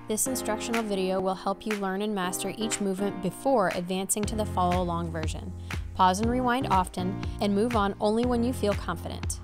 This instructional video will help you learn and master each movement before advancing to the follow-along version. Pause and rewind often, and move on only when you feel confident.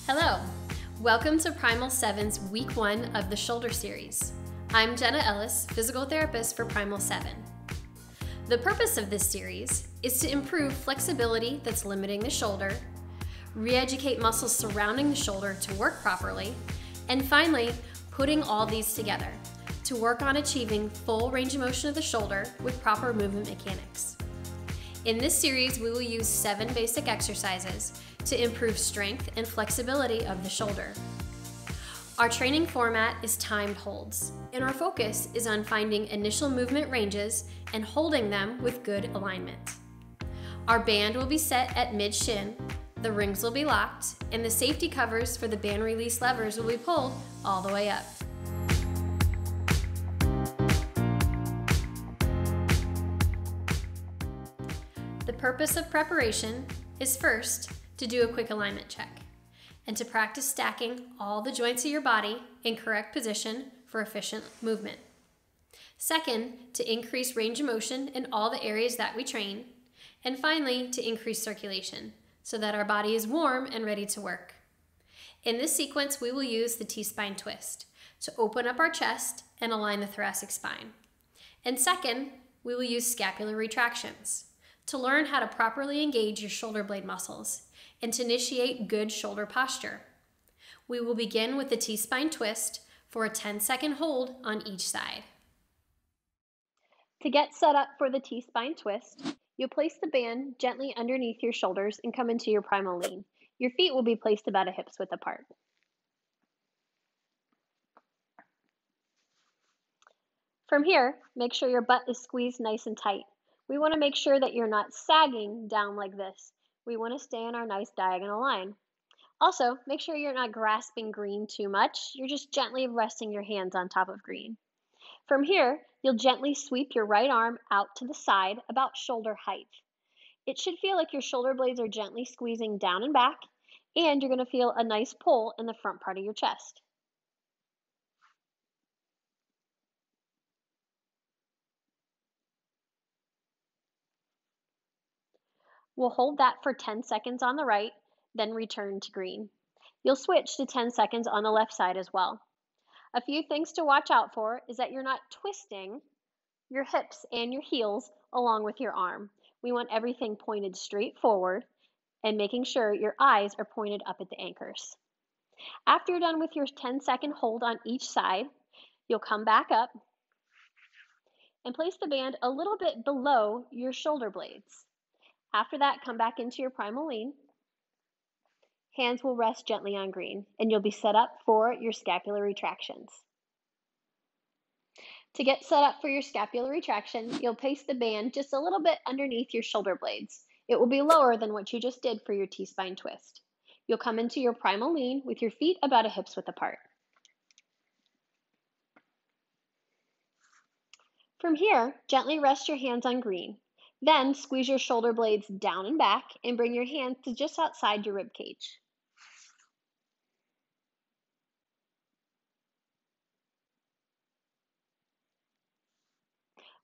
Hello! Welcome to Primal 7's Week 1 of the Shoulder Series. I'm Jenna Ellis, physical therapist for Primal 7. The purpose of this series is to improve flexibility that's limiting the shoulder, re-educate muscles surrounding the shoulder to work properly, and finally, putting all these together to work on achieving full range of motion of the shoulder with proper movement mechanics. In this series, we will use 7 basic exercises to improve strength and flexibility of the shoulder. Our training format is timed holds, and our focus is on finding initial movement ranges and holding them with good alignment. Our band will be set at mid-shin, the rings will be locked, and the safety covers for the band release levers will be pulled all the way up. The purpose of preparation is first to do a quick alignment check and to practice stacking all the joints of your body in correct position for efficient movement. Second, to increase range of motion in all the areas that we train. And finally, to increase circulation so that our body is warm and ready to work. In this sequence, we will use the T-spine twist to open up our chest and align the thoracic spine. And second, we will use scapular retractions to learn how to properly engage your shoulder blade muscles and to initiate good shoulder posture. We will begin with the T-spine twist for a 10-second hold on each side. To get set up for the T-spine twist, you'll place the band gently underneath your shoulders and come into your primal lean. Your feet will be placed about a hip's width apart. From here, make sure your butt is squeezed nice and tight. We want to make sure that you're not sagging down like this. We want to stay in our nice diagonal line. Also, make sure you're not grasping green too much. You're just gently resting your hands on top of green. From here, you'll gently sweep your right arm out to the side about shoulder height. It should feel like your shoulder blades are gently squeezing down and back, and you're going to feel a nice pull in the front part of your chest. We'll hold that for 10 seconds on the right, then return to green. You'll switch to 10 seconds on the left side as well. A few things to watch out for is that you're not twisting your hips and your heels along with your arm. We want everything pointed straight forward and making sure your eyes are pointed up at the anchors. After you're done with your 10-second hold on each side, you'll come back up and place the band a little bit below your shoulder blades. After that, come back into your primal lean. Hands will rest gently on green, and you'll be set up for your scapular retractions. To get set up for your scapular retraction, you'll place the band just a little bit underneath your shoulder blades. It will be lower than what you just did for your T-spine twist. You'll come into your primal lean with your feet about a hip's width apart. From here, gently rest your hands on green. Then squeeze your shoulder blades down and back and bring your hands to just outside your rib cage.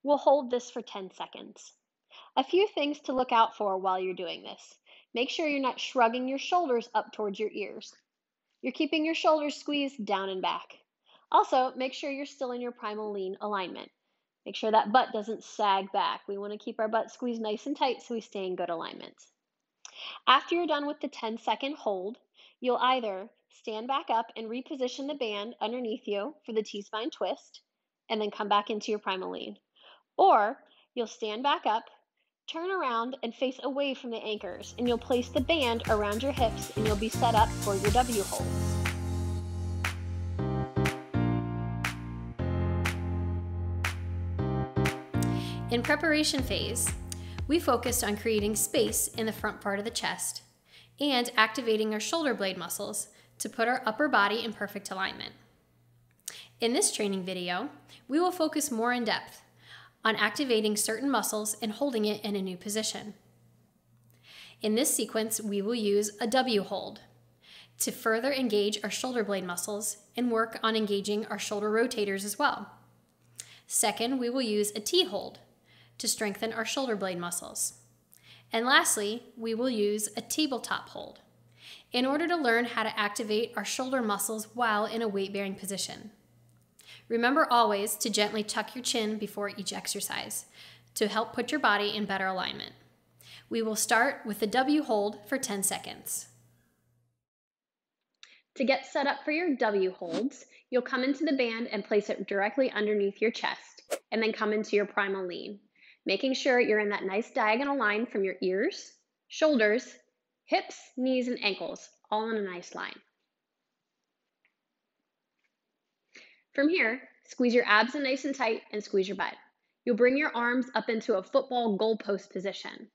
We'll hold this for 10 seconds. A few things to look out for while you're doing this. Make sure you're not shrugging your shoulders up towards your ears. You're keeping your shoulders squeezed down and back. Also, make sure you're still in your primal lean alignment. Make sure that butt doesn't sag back. We want to keep our butt squeezed nice and tight so we stay in good alignment. After you're done with the 10-second hold, you'll either stand back up and reposition the band underneath you for the T-spine twist and then come back into your primal lean. Or you'll stand back up, turn around and face away from the anchors, and you'll place the band around your hips and you'll be set up for your W holds. In preparation phase, we focused on creating space in the front part of the chest and activating our shoulder blade muscles to put our upper body in perfect alignment. In this training video, we will focus more in depth on activating certain muscles and holding it in a new position. In this sequence, we will use a W hold. to further engage our shoulder blade muscles and work on engaging our shoulder rotators as well. Second, we will use a T hold to strengthen our shoulder blade muscles. And lastly, we will use a tabletop hold in order to learn how to activate our shoulder muscles while in a weight-bearing position. Remember always to gently tuck your chin before each exercise to help put your body in better alignment. We will start with the W hold for 10 seconds. To get set up for your W holds, you'll come into the band and place it directly underneath your chest, and then come into your primal lean, making sure you're in that nice diagonal line from your ears, shoulders, hips, knees, and ankles, all in a nice line. From here, squeeze your abs in nice and tight and squeeze your butt. You'll bring your arms up into a football goalpost position.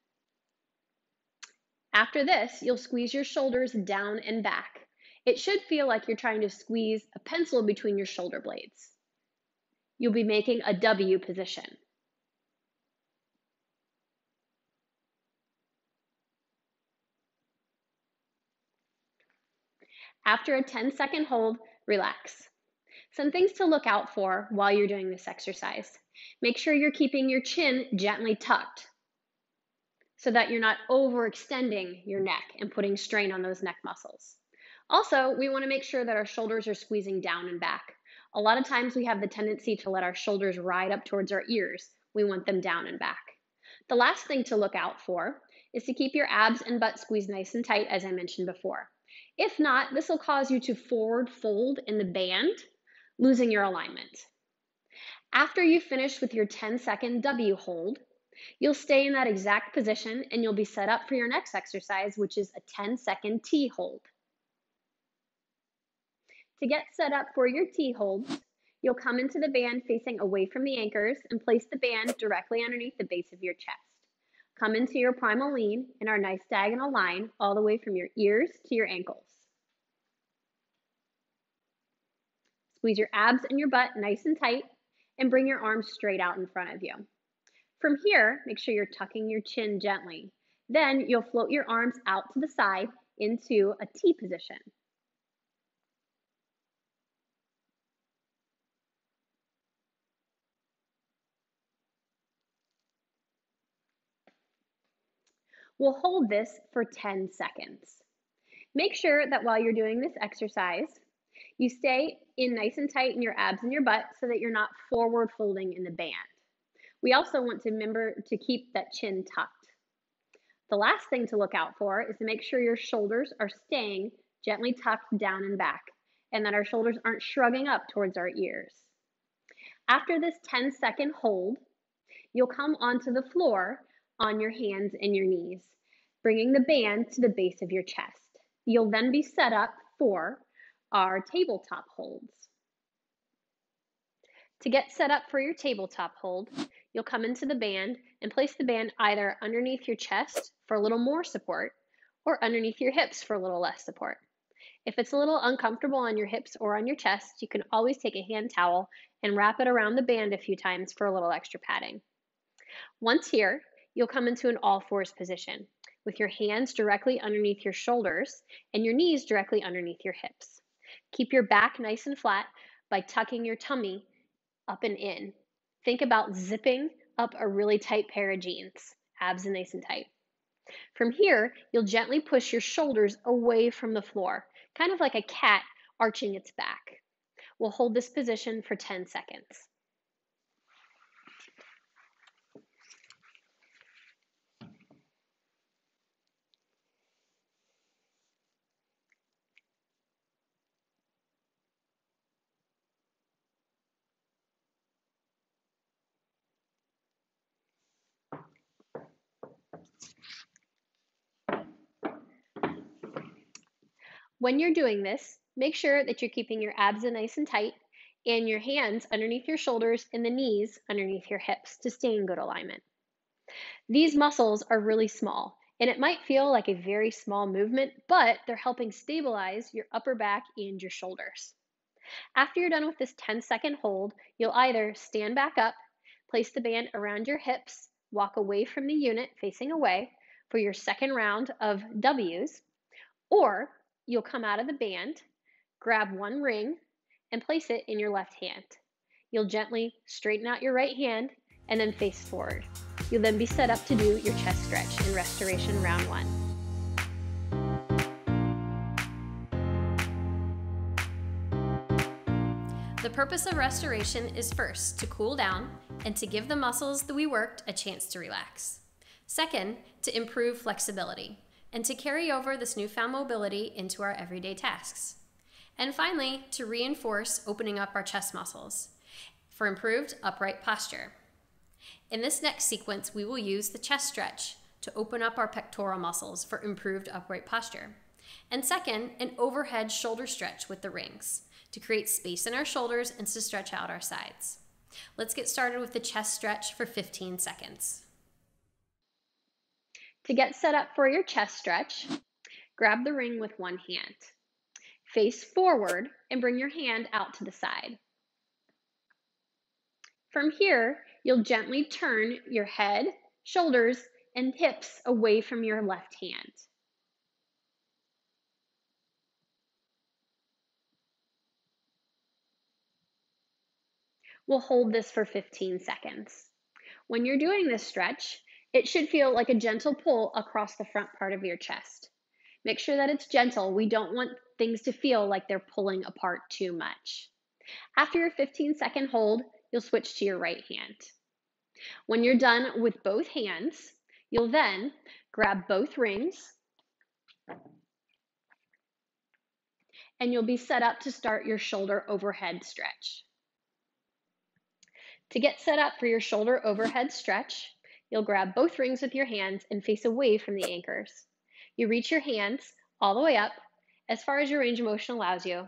After this, you'll squeeze your shoulders down and back. It should feel like you're trying to squeeze a pencil between your shoulder blades. You'll be making a W position. After a 10-second hold, relax. Some things to look out for while you're doing this exercise. Make sure you're keeping your chin gently tucked so that you're not overextending your neck and putting strain on those neck muscles. Also, we want to make sure that our shoulders are squeezing down and back. A lot of times we have the tendency to let our shoulders ride up towards our ears. We want them down and back. The last thing to look out for is to keep your abs and butt squeezed nice and tight, as I mentioned before. If not, this will cause you to forward fold in the band, losing your alignment. After you finish with your 10-second W hold, you'll stay in that exact position and you'll be set up for your next exercise, which is a 10-second T hold. To get set up for your T holds, you'll come into the band facing away from the anchors and place the band directly underneath the base of your chest. Come into your primal lean in our nice diagonal line all the way from your ears to your ankles. Squeeze your abs and your butt nice and tight and bring your arms straight out in front of you. From here, make sure you're tucking your chin gently. Then you'll float your arms out to the side into a T position. We'll hold this for 10 seconds. Make sure that while you're doing this exercise, you stay in nice and tight in your abs and your butt so that you're not forward folding in the band. We also want to remember to keep that chin tucked. The last thing to look out for is to make sure your shoulders are staying gently tucked down and back, and that our shoulders aren't shrugging up towards our ears. After this 10-second hold, you'll come onto the floor on your hands and your knees, bringing the band to the base of your chest. You'll then be set up for our tabletop holds. To get set up for your tabletop hold, you'll come into the band and place the band either underneath your chest for a little more support or underneath your hips for a little less support. If it's a little uncomfortable on your hips or on your chest, you can always take a hand towel and wrap it around the band a few times for a little extra padding. Once here, you'll come into an all-fours position with your hands directly underneath your shoulders and your knees directly underneath your hips. Keep your back nice and flat by tucking your tummy up and in. Think about zipping up a really tight pair of jeans, abs and nice and tight. From here, you'll gently push your shoulders away from the floor, kind of like a cat arching its back. We'll hold this position for 10 seconds. When you're doing this, make sure that you're keeping your abs nice and tight and your hands underneath your shoulders and the knees underneath your hips to stay in good alignment. These muscles are really small, and it might feel like a very small movement, but they're helping stabilize your upper back and your shoulders. After you're done with this 10-second hold, you'll either stand back up, place the band around your hips, walk away from the unit facing away for your second round of W's, or you'll come out of the band, grab one ring, and place it in your left hand. You'll gently straighten out your right hand and then face forward. You'll then be set up to do your chest stretch in restoration round 1. The purpose of restoration is first to cool down and to give the muscles that we worked a chance to relax. Second, to improve flexibility and to carry over this newfound mobility into our everyday tasks. And finally, to reinforce opening up our chest muscles for improved upright posture. In this next sequence, we will use the chest stretch to open up our pectoral muscles for improved upright posture. And second, an overhead shoulder stretch with the rings to create space in our shoulders and to stretch out our sides. Let's get started with the chest stretch for 15 seconds. To get set up for your chest stretch, grab the ring with one hand. Face forward and bring your hand out to the side. From here, you'll gently turn your head, shoulders, and hips away from your left hand. We'll hold this for 15 seconds. When you're doing this stretch, it should feel like a gentle pull across the front part of your chest. Make sure that it's gentle. We don't want things to feel like they're pulling apart too much. After your 15-second hold, you'll switch to your right hand. When you're done with both hands, you'll then grab both rings and you'll be set up to start your shoulder overhead stretch. To get set up for your shoulder overhead stretch, you'll grab both rings with your hands and face away from the anchors. You reach your hands all the way up, as far as your range of motion allows you,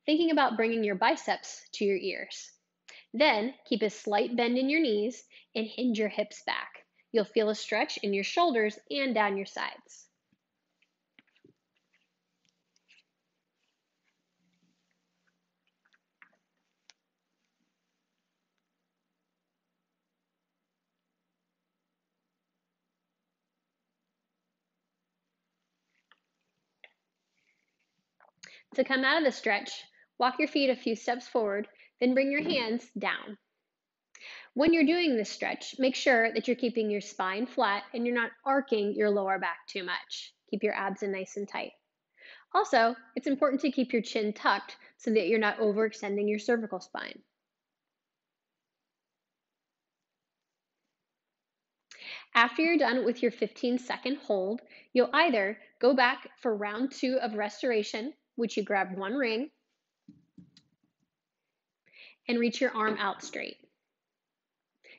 thinking about bringing your biceps to your ears. Then keep a slight bend in your knees and hinge your hips back. You'll feel a stretch in your shoulders and down your sides. To come out of the stretch, walk your feet a few steps forward, then bring your hands down. When you're doing this stretch, make sure that you're keeping your spine flat and you're not arcing your lower back too much. Keep your abs in nice and tight. Also, it's important to keep your chin tucked so that you're not overextending your cervical spine. After you're done with your 15-second hold, you'll either go back for round 2 of restoration, which you grab one ring and reach your arm out straight.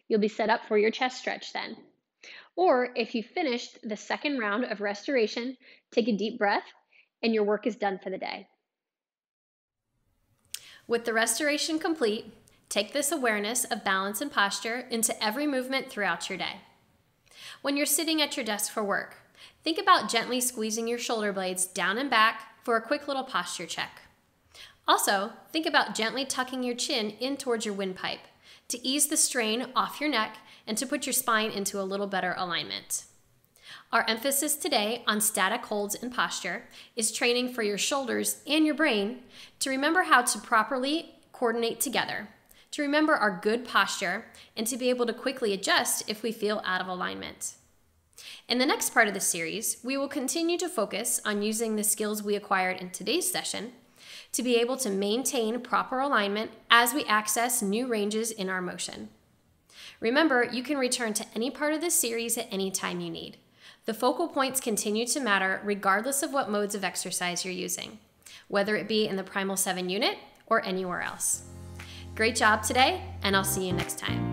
You'll be set up for your chest stretch then. Or if you finished the second round of restoration, take a deep breath and your work is done for the day. With the restoration complete, take this awareness of balance and posture into every movement throughout your day. When you're sitting at your desk for work, think about gently squeezing your shoulder blades down and back for a quick little posture check. Also, think about gently tucking your chin in towards your windpipe to ease the strain off your neck and to put your spine into a little better alignment. Our emphasis today on static holds and posture is training for your shoulders and your brain to remember how to properly coordinate together, to remember our good posture, and to be able to quickly adjust if we feel out of alignment. In the next part of the series, we will continue to focus on using the skills we acquired in today's session to be able to maintain proper alignment as we access new ranges in our motion. Remember, you can return to any part of this series at any time you need. The focal points continue to matter regardless of what modes of exercise you're using, whether it be in the Primal 7 unit or anywhere else. Great job today, and I'll see you next time.